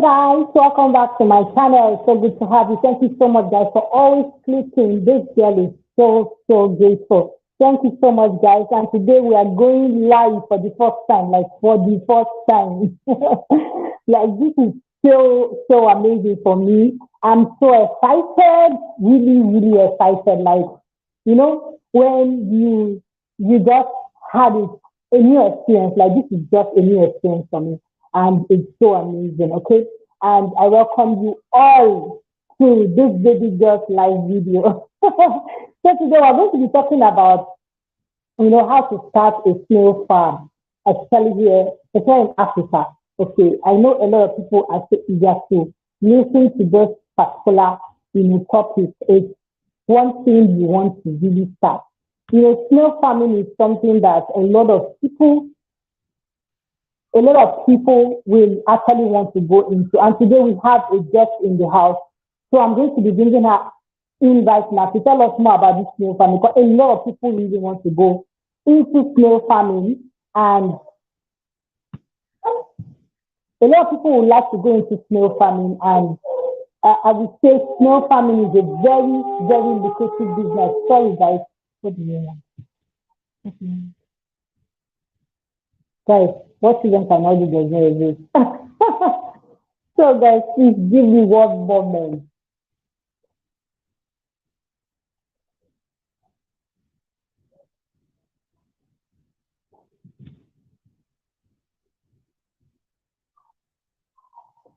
guys, welcome back to my channel. It's so good to have you. Thank you so much, guys, for always clicking. This girl is so grateful. Thank you so much, guys. And today we are going live for the first time, like for the first time. Like this is so amazing for me. I'm so excited, really excited. Like when you just had it, a new experience. Like this is just a new experience for me, and it's so amazing. Okay, and I welcome you all to this baby girl's live video. So today we're going to be talking about how to start a snail farm, especially here, especially in Africa. Okay, I know a lot of people are so eager to listen to this particular topic. It's one thing you want to really start. Snail farming is something that a lot of people will actually want to go into. And today we have a guest in the house. So I'm going to be bringing her in right now to tell us more about this snail farming, because a lot of people really want to go into snail farming, and a lot of people would like to go into snail farming. And I would say snail farming is a very lucrative business. Sorry, guys. What do you want? Guys, what children cannot do does not exist. So, guys, please give me one moment.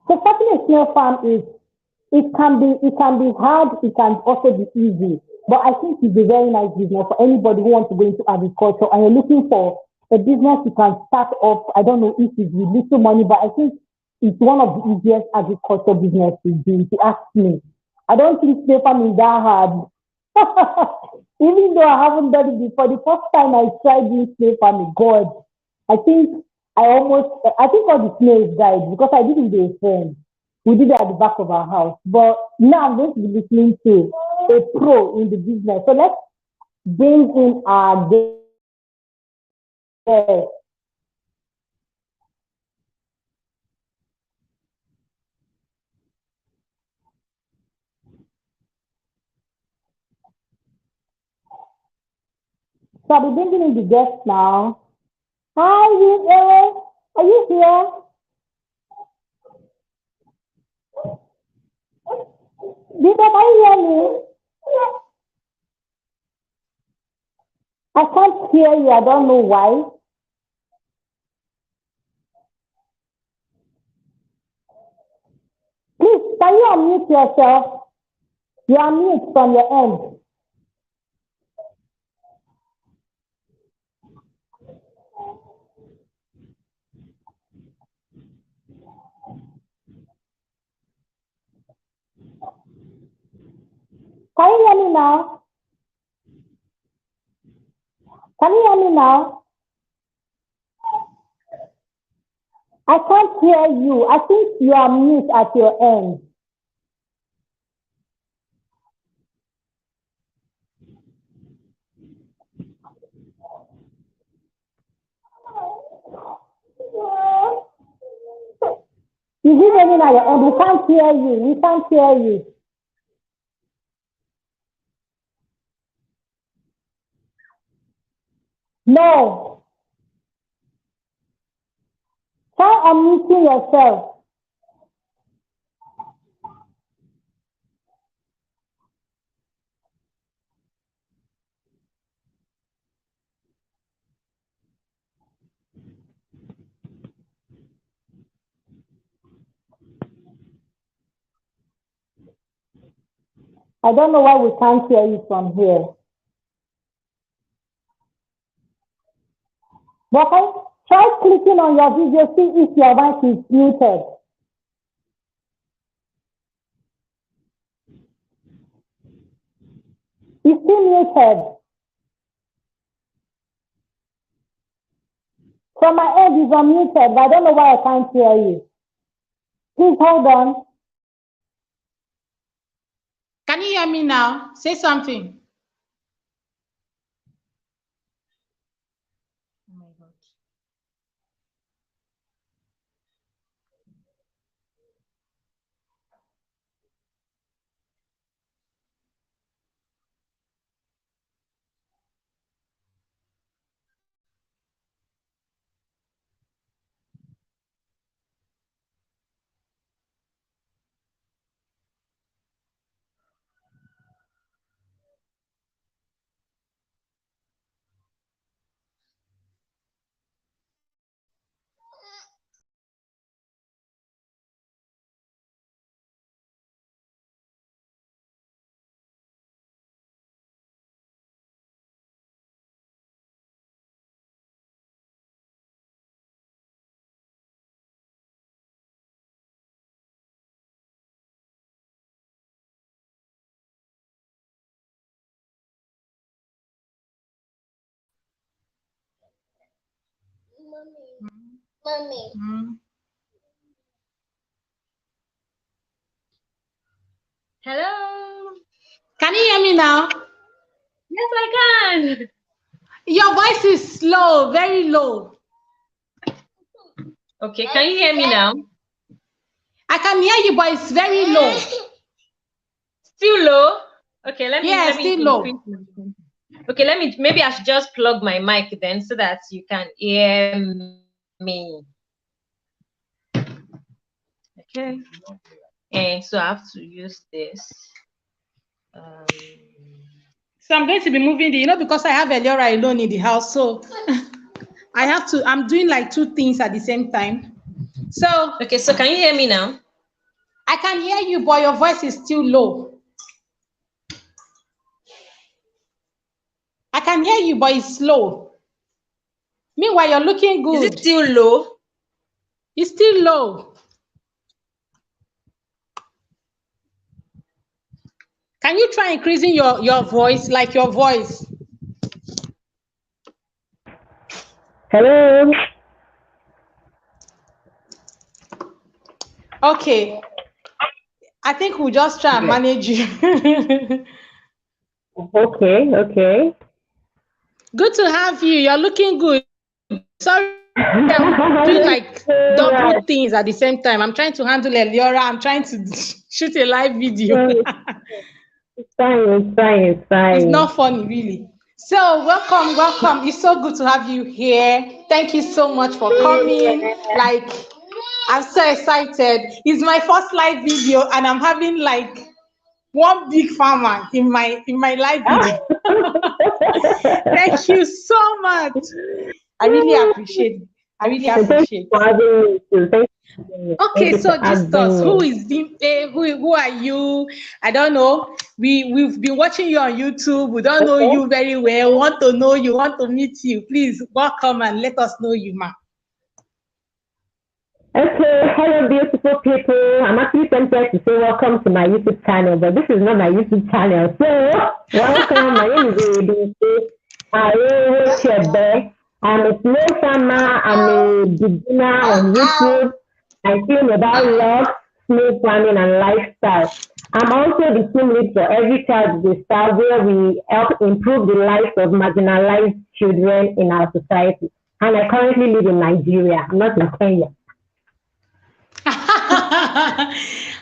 So starting a snail farm it can be hard, it can also be easy. But I think it's a very nice business for anybody who wants to go into agriculture and you're looking for a business you can start off. I don't know if it's with little money, but I think it's one of the easiest agriculture business to do, if you ask me. I don't think snail farming is that hard. Even though I haven't done it before, the first time I tried doing snail farming, God, I think I think all the snails died because I didn't do a friend. We did it at the back of our house. But now I'm going to be listening to a pro in the business. So let's bring in our guest. So I'll be bringing in the guest now. Hi, you, are you here? Did you hear me? I can't hear you. I don't know why. Please, can you unmute yourself? You are mute from your end. Can you hear me now? Can you hear me now? I can't hear you. I think you are mute at your end. Is it raining at your end? We can't hear you. We can't hear you. No. Try unmuting yourself. I don't know why we can't hear you from here. But try clicking on your video, see if your mic is muted. It's still muted. From my end, it's unmuted, but I don't know why I can't hear you. Please hold on. Can you hear me now? Say something. Oh my God. Mommy. Hello. Can you hear me now? Yes, I can. Your voice is low, very low. Okay, can you hear me now? I can hear you, but it's very low. Still low? Okay, let me still increase. Low. Okay, maybe I should just plug my mic then so that you can hear me. Okay. And so I have to use this. So I'm going to be moving because I have Eliora alone in the house. So I'm doing like two things at the same time. So. Okay, so can you hear me now? I can hear you, but your voice is still low. I can hear you, but it's low. Meanwhile, you're looking good. Is it still low? It's still low. Can you try increasing your voice, like your voice? Hello. Okay. I think we'll just try and manage you. Okay. Good to have you. You're looking good. Sorry, I'm doing like double things at the same time. I'm trying to handle Eliora. I'm trying to shoot a live video. It's fine. It's not funny, really. So welcome. It's so good to have you here. Thank you so much for coming. Like, I'm so excited. It's my first live video, and I'm having like one big farmer in my live video. Thank you so much. I really appreciate it. Okay, so just us. Who is BIMPE? Who are you? I don't know. We've been watching you on YouTube. We don't know you very well. We want to know you. Want to meet you. Please welcome and let us know you, ma. Okay, hello beautiful people. I'm actually tempted to say welcome to my YouTube channel, but this is not my YouTube channel. So welcome. My name is Chebe. I'm a snail farmer. I'm a beginner on YouTube. I film about love, snail farming, and lifestyle. I'm also the team lead for Every Child is a Star, where we help improve the lives of marginalized children in our society. And I currently live in Nigeria. I'm not in Kenya.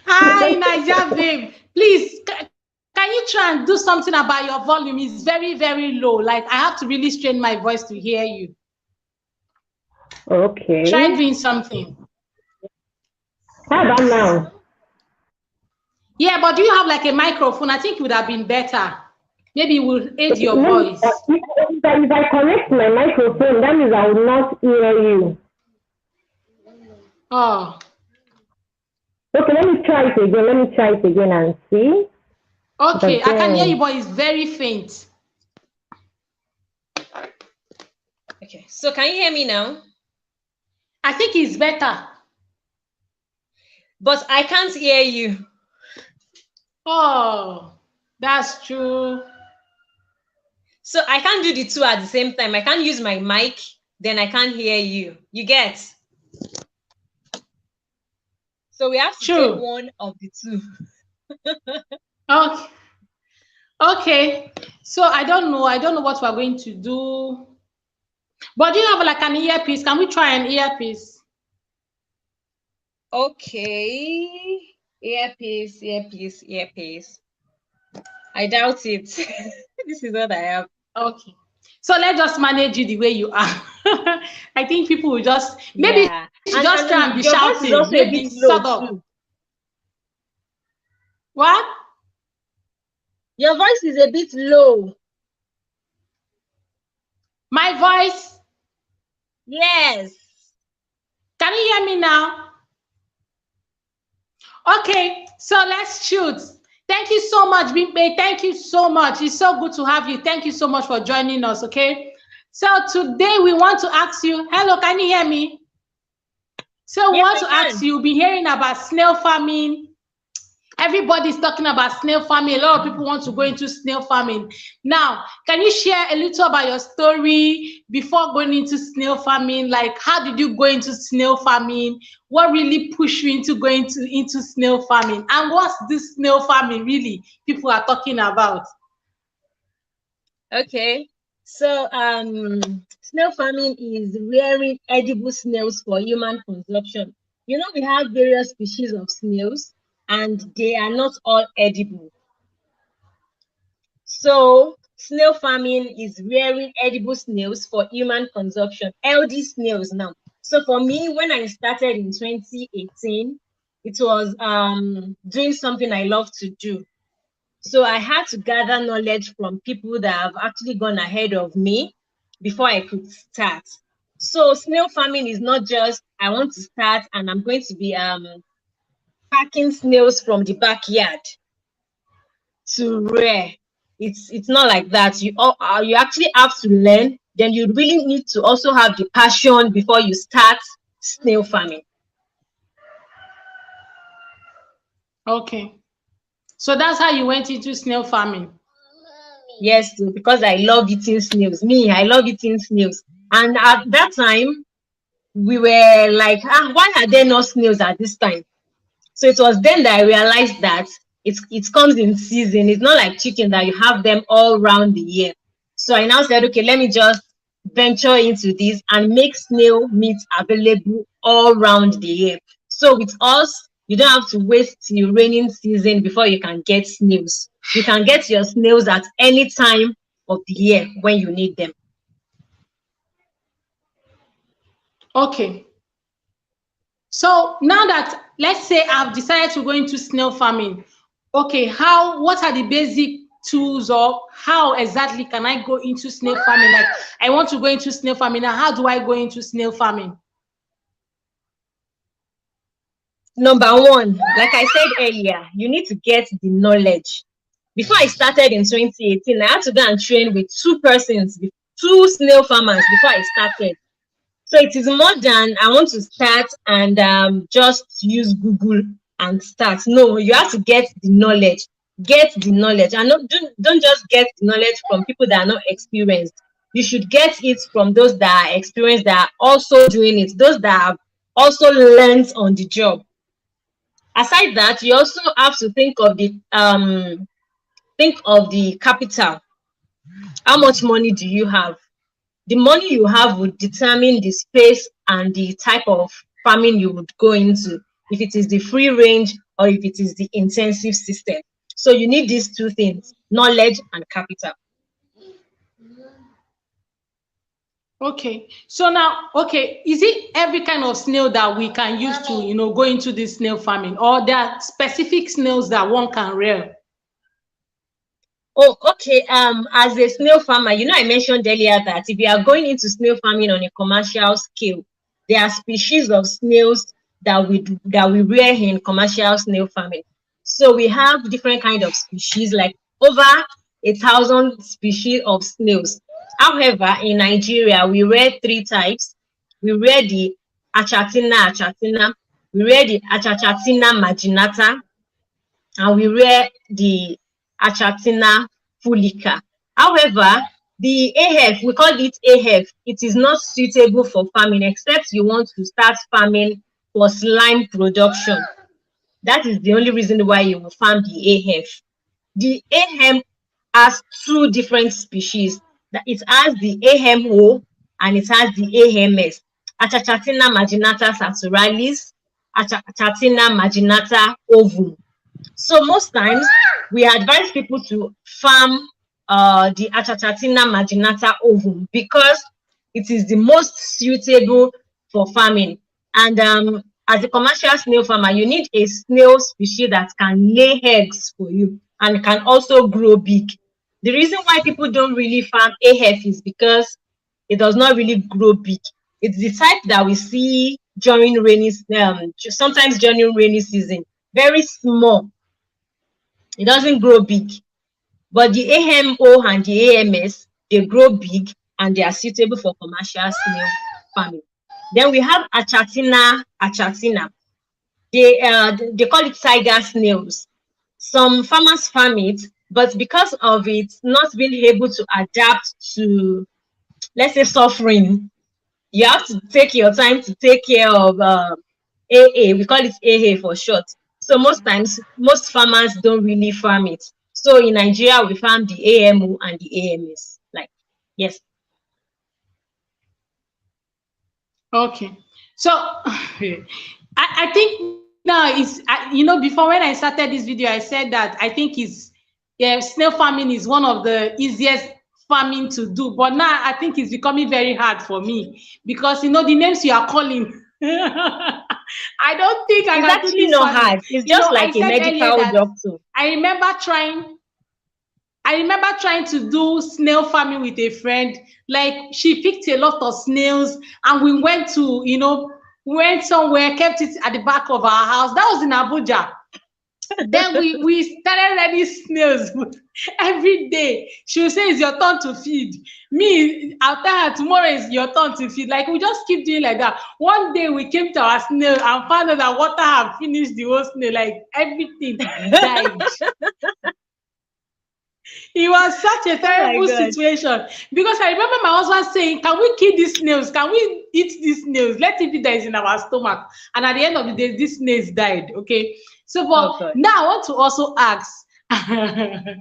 Hi, Naija babe. Please, can you try and do something about your volume? It's very, very low. Like, I have to really strain my voice to hear you. Okay. Try doing something. How about now? Yeah, but do you have like a microphone? I think it would have been better. Maybe it will aid your voice. If I connect my microphone, that means I will not hear you. Oh. Okay, let me try it again and see. Okay, I can hear you, but it's very faint. Okay, so can you hear me now? I think it's better. But I can't hear you. Oh, that's true. So I can't do the two at the same time. I can't use my mic, then I can't hear you. You get? So we have to take one of the two. Okay. Okay. So I don't know what we're going to do. But do you have like an earpiece? Can we try an earpiece? Okay. Earpiece. I doubt it. This is what I have. Okay. So let's just manage you the way you are. I think people will just maybe just try and be shouting. Maybe sort of. Too. What? Your voice is a bit low. My voice? Yes. Can you hear me now? Okay, so let's shoot. Thank you so much, BIMPE. Thank you so much. It's so good to have you. Thank you so much for joining us, okay? So today we want to ask you, hello, can you hear me? So we want to ask you, you've been hearing about snail farming. Everybody's talking about snail farming. A lot of people want to go into snail farming. Now, can you share a little about your story before going into snail farming? Like, how did you go into snail farming? What really pushed you into going into snail farming? And what's this snail farming really people are talking about? Okay. So snail farming is rearing edible snails for human consumption. You know, we have various species of snails and they are not all edible. So snail farming is rearing edible snails for human consumption, healthy snails now. So for me, when I started in 2018, it was doing something I love to do. So I had to gather knowledge from people that have actually gone ahead of me before I could start. So snail farming is not just I want to start and I'm going to be packing snails from the backyard to rear. It's not like that. You actually have to learn. Then you really need to also have the passion before you start snail farming. Okay. So that's how you went into snail farming. Yes, because I love eating snails. I love eating snails. And at that time, we were like, why are there no snails at this time? So it was then that I realized that it comes in season. It's not like chicken that you have them all round the year. So I now said, okay, let me just venture into this and make snail meat available all round the year. So with us, you don't have to wait till raining season before you can get snails. You can get your snails at any time of the year when you need them. Okay. So now that, let's say I've decided to go into snail farming, okay, what are the basic tools, or how exactly can I go into snail farming? Like, I want to go into snail farming. Now, how do I go into snail farming? Number one, like I said earlier, you need to get the knowledge. Before I started in 2018, I had to go and train with two snail farmers before I started. So it is more than I want to start and just use Google and start. No, you have to get the knowledge. And don't just get the knowledge from people that are not experienced. You should get it from those that are experienced, that are also doing it, those that have also learned on the job. Aside that, you also have to think of the capital. How much money do you have? The money you have would determine the space and the type of farming you would go into, if it is the free range or if it is the intensive system. So you need these two things, knowledge and capital. Okay. So now, okay, is it every kind of snail that we can use to, go into this snail farming, or there are specific snails that one can rear? Oh, okay. As a snail farmer, I mentioned earlier that if you are going into snail farming on a commercial scale, there are species of snails that we rear in commercial snail farming. So we have different kind of species, like over 1,000 species of snails. However, in Nigeria, we rear 3 types. We rear the achatina, we rear the achachatina marginata, and we rear the achatina fulica. However, the AF, we call it AF, it is not suitable for farming except you want to start farming for slime production. That is the only reason why you will farm the AF. The AHEM has 2 different species. It has the AMO and it has the AMS. Achachatina marginata saturalis, Achachatina marginata ovum. So most times we advise people to farm the Achachatina marginata ovum because it is the most suitable for farming. And as a commercial snail farmer, you need a snail species that can lay eggs for you and can also grow big. The reason why people don't really farm AF is because it does not really grow big. It's the type that we see during sometimes during rainy season, very small. It doesn't grow big. But the AMO and the AMS, they grow big and they are suitable for commercial snail farming. Then we have achatina. They call it tiger snails. some farmers farm it, but because of it not being able to adapt to, let's say, suffering, you have to take your time to take care of AA. We call it AA for short. So most times, most farmers don't really farm it. So in Nigeria, we farm the AMO and the AMS. Like, yes. Okay. So I think now is, before when I started this video, I said that I think snail farming is one of the easiest farming to do. But now I think it's becoming very hard for me because, the names you are calling, I don't think I It's can do actually this not farming. hard. It's just I like a said earlier medical that doctor. I remember trying to do snail farming with a friend. Like, she picked a lot of snails and we went to, went somewhere, kept it at the back of our house. That was in Abuja. Then we started ready snails every day. She would say, it's your turn to feed. Me, I'll tell her, tomorrow is your turn to feed. Like, we just keep doing like that. One day we came to our snail and found out that water had finished the whole snail. Like, everything died. It was such a terrible situation because I remember my husband saying, can we kill these snails? Can we eat these snails? Let it be that is in our stomach. And at the end of the day, these snails died. Okay. So, but now I want to also ask, I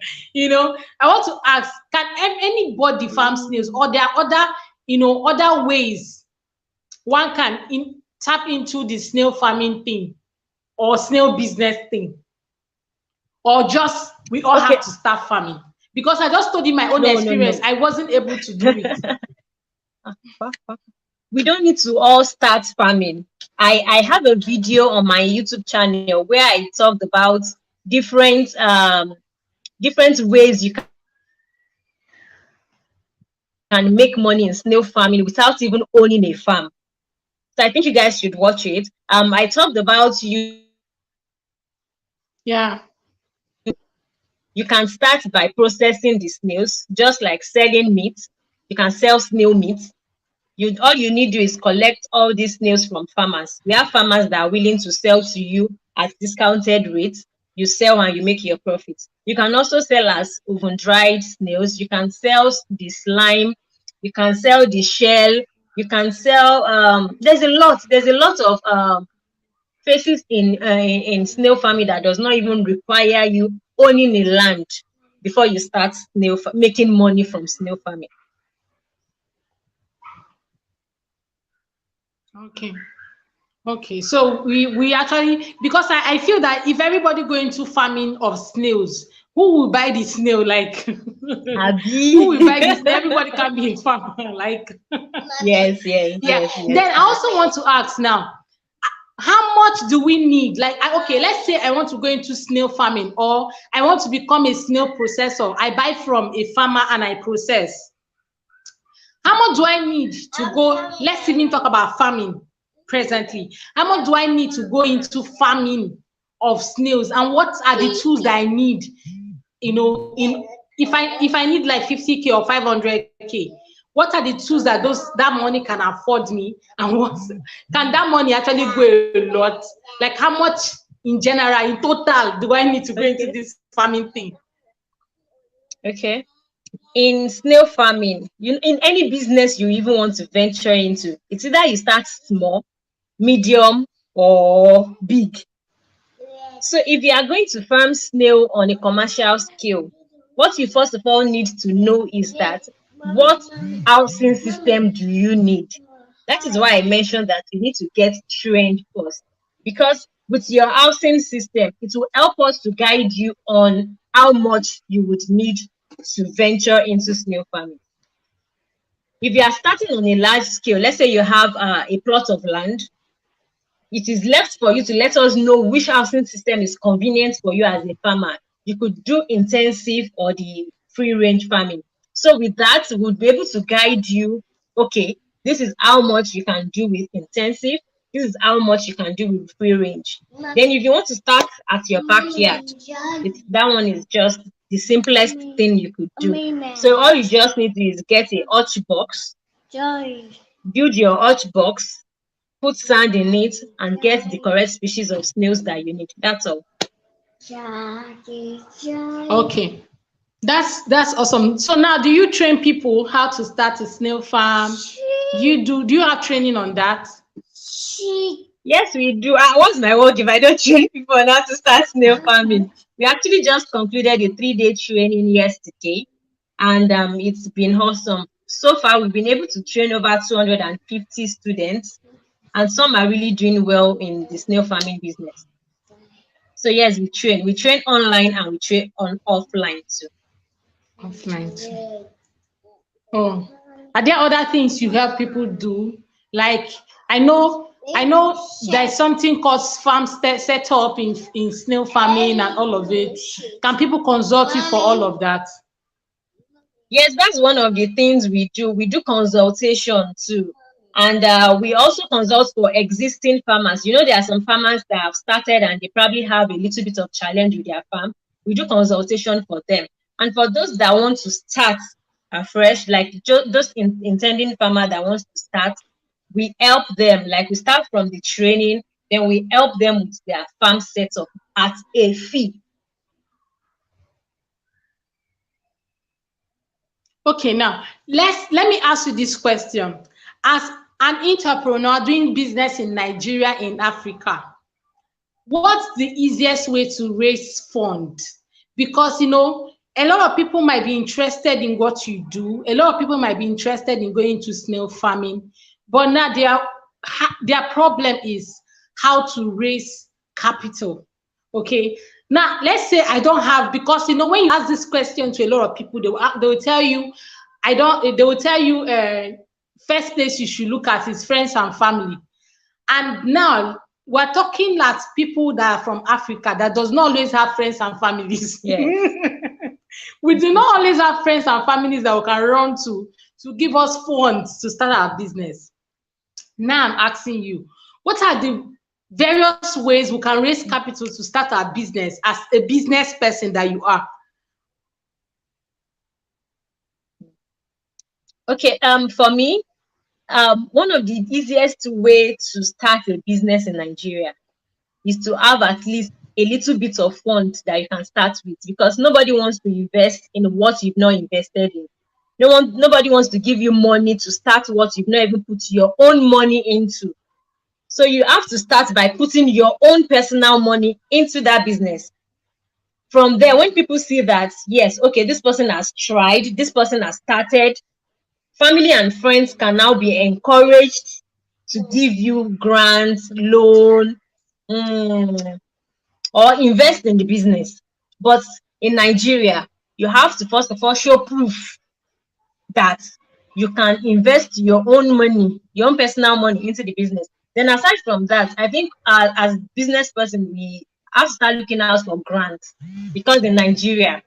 want to ask, can anybody farm snails, or there are other ways one can tap into the snail farming thing or snail business thing? Or just we all have to start farming? Because I just told you my own experience. No. I wasn't able to do it. We don't need to all start farming. I have a video on my YouTube channel where I talked about different ways you can make money in snail farming without even owning a farm. So I think you guys should watch it. I talked about you can start by processing the snails, just like selling meat. You can sell snail meat. All you need to do is collect all these snails from farmers. We have farmers that are willing to sell to you at discounted rates. You sell and you make your profits. You can also sell as oven-dried snails. You can sell the slime. You can sell the shell. You can sell. There's a lot of phases in snail farming that does not even require you owning a land before you start making money from snail farming. Okay, so we actually, because I feel that if everybody go into farming of snails, who will buy the snail? Like, who will buy this? Everybody can be a farmer. Like, yes. Then I also want to ask now, how much do we need? Like, okay, let's say I want to go into snail farming, or I want to become a snail processor. I buy from a farmer and I process. How much do I need to go? Let's even talk about farming presently. How much do I need to go into farming of snails, and what are the tools that I need? If I need like 50K or 500K, what are the tools that that money can afford me, and what can that money actually go a lot? Like, how much in general, in total, do I need to go into this farming thing? Okay. In snail farming, in any business you even want to venture into, it's either you start small, medium, or big. So if you are going to farm snail on a commercial scale, what you first of all need to know is that what housing system do you need? That is why I mentioned that you need to get trained first, because with your housing system, it will help us to guide you on how much you would need to venture into snail farming. If you are starting on a large scale, let's say you have a plot of land, it is left for you to let us know which housing system is convenient for you as a farmer. You could do intensive or the free range farming. So with that, we'll be able to guide you, okay, this is how much you can do with intensive, this is how much you can do with free range. Then if you want to start at your backyard, that one is just the simplest thing you could do. So all you just need to do is get a hutch box, build your hutch box, put sand in it, and get the correct species of snails that you need. That's all. Okay. That's awesome. So now, do you train people how to start a snail farm? Do you have training on that? Yes, we do. What's my work if I don't train people on how to start snail farming? We actually just concluded a 3-day training yesterday, and it's been awesome. So far, we've been able to train over 250 students, and some are really doing well in the snail farming business. So yes, we train. We train online and we train on offline too. Offline too. Oh, are there other things you help people do? Like, I know there's something called farm set up in snail farming and all of it. Can people consult you for all of that? Yes, that's one of the things we do. We do consultation too. And we also consult for existing farmers. You know, there are some farmers that have started and they probably have a little bit of challenge with their farm. We do consultation for them. And for those that want to start afresh, like those intending farmer that wants to start, we help them. Like we start from the training, then we help them with their farm setup at a fee. Okay, now let me ask you this question. As an entrepreneur doing business in Nigeria, in Africa, what's the easiest way to raise funds? Because a lot of people might be interested in what you do. A lot of people might be interested in going to snail farming, but now their problem is how to raise capital. Okay. Now, let's say I don't have, because when you ask this question to a lot of people, they will tell you, first place you should look at is friends and family. And now we're talking at people that are from Africa that does not always have friends and families. Yes. We do not always have friends and families that we can run to give us funds to start our business. Now I'm asking you, what are the various ways we can raise capital to start our business as a business person that you are? Okay, for me, one of the easiest way to start a business in Nigeria is to have at least a little bit of fund that you can start with, because nobody wants to invest in what you've not invested in. Nobody wants to give you money to start what you've not even put your own money into. So you have to start by putting your own personal money into that business. From there, when people see that, yes, okay, this person has tried, this person has started, family and friends can now be encouraged to give you grants, loan, or invest in the business. But in Nigeria, you have to first of all show proof that you can invest your own money, your own personal money into the business. Then aside from that, I think as business person, we have to start looking out for grants, because in Nigeria,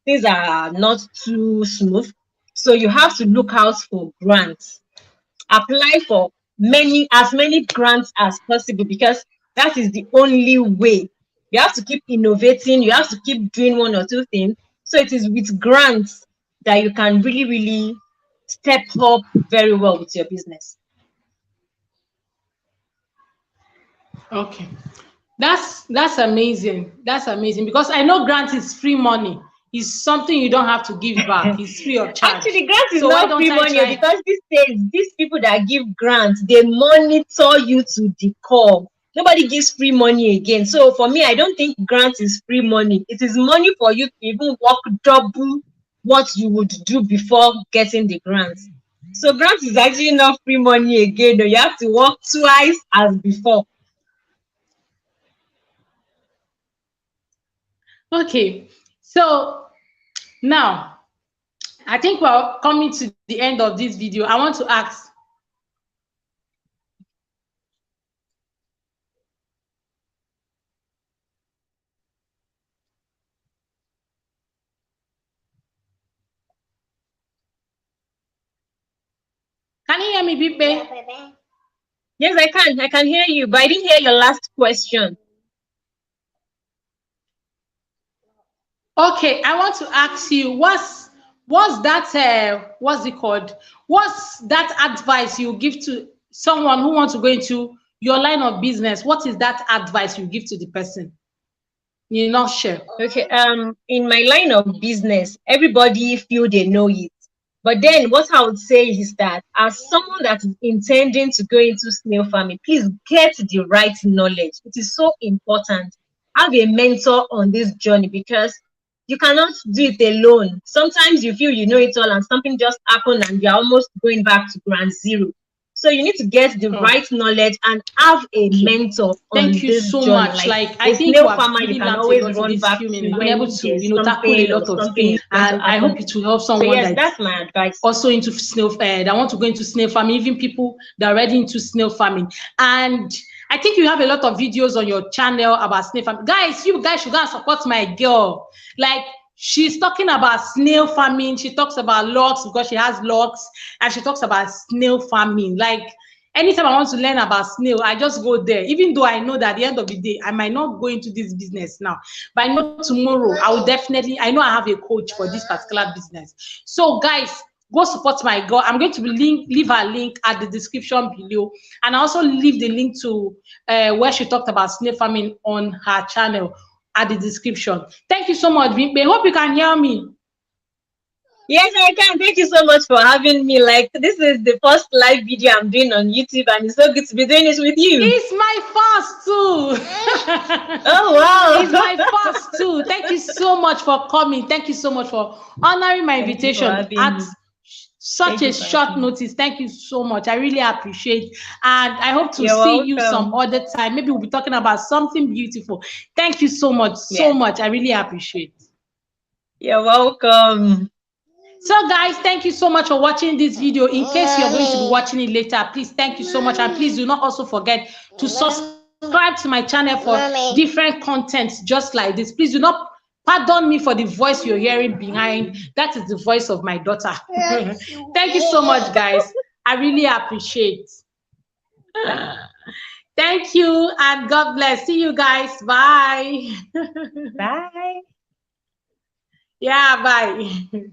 things are not too smooth. So you have to look out for grants. Apply for as many grants as possible, because that is the only way. You have to keep innovating, you have to keep doing one or two things. So it is with grants that you can really, really step up very well with your business. Okay. That's amazing. That's amazing, because I know grant is free money. It's something you don't have to give back. It's free of charge. Actually, grant is So why not don't free I money, try? because these people that give grants, they monitor you to the core. Nobody gives free money again. So for me, I don't think grant is free money. It is money for you to even work double what you would do before getting the grant. So grant is actually not free money again. You have to work twice as before. Okay. So now I think we're coming to the end of this video. I want to ask, can you hear me, BIMPE? Yes, I can. I can hear you, but I didn't hear your last question. Okay, I want to ask you, what's that what's it called? What's that advice you give to someone who wants to go into your line of business? What is that advice you give to the person? in a nutshell. Okay, in my line of business, everybody feel they know it. But then what I would say is that as someone that is intending to go into snail farming, please get the right knowledge. It is so important. Have a mentor on this journey because you cannot do it alone. Sometimes you feel you know it all and something just happened and you're almost going back to ground zero. So you need to get the right knowledge and have a mentor Thank on you this so journey. much. Like Like, I a think we snail have farmer, you really can learned a always lot in run this back few to minutes. We've been able when to, there's tackle a something or lot of something things, is going and to I hope happen. it will help So someone yes, that that's my advice. also into snail that want to go into snail farming, even people that are already into snail farming. And I think you have a lot of videos on your channel about snail farming. Guys, you guys should go and support my girl. Like, she's talking about snail farming. She talks about logs because she has logs, and she talks about snail farming. Like, anytime I want to learn about snail, I just go there. Even though I know that at the end of the day, I might not go into this business now, but I know tomorrow I will definitely. I know I have a coach for this particular business. So, guys, go support my girl. I'm going to leave her link at the description below, and I also leave the link to where she talked about snail farming on her channel at the description. Thank you so much, BIMPE. Hope you can hear me. Yes, I can. Thank you so much for having me. Like, this is the first live video I'm doing on YouTube, and it's so good to be doing it with you. It's my first too. Oh, wow. It's my first too. Thank you so much for coming. Thank you so much for honoring my Thank you for invitation having at me. such Thank a you for short having me. notice. Thank you so much. I really appreciate, and I hope to You're see you some welcome. other time. Maybe we'll be talking about something beautiful. Thank you so much, so Yes. much. I really appreciate. You're welcome. So, guys, thank you so much for watching this video. In case you're going to be watching it later, please, thank you so much, and please do not also forget to subscribe to my channel for different contents just like this. Please do not pardon me for the voice you're hearing behind. That is the voice of my daughter. Thank you so much, guys. I really appreciate. Thank you, and God bless. See you guys. Bye. Bye. Yeah, bye.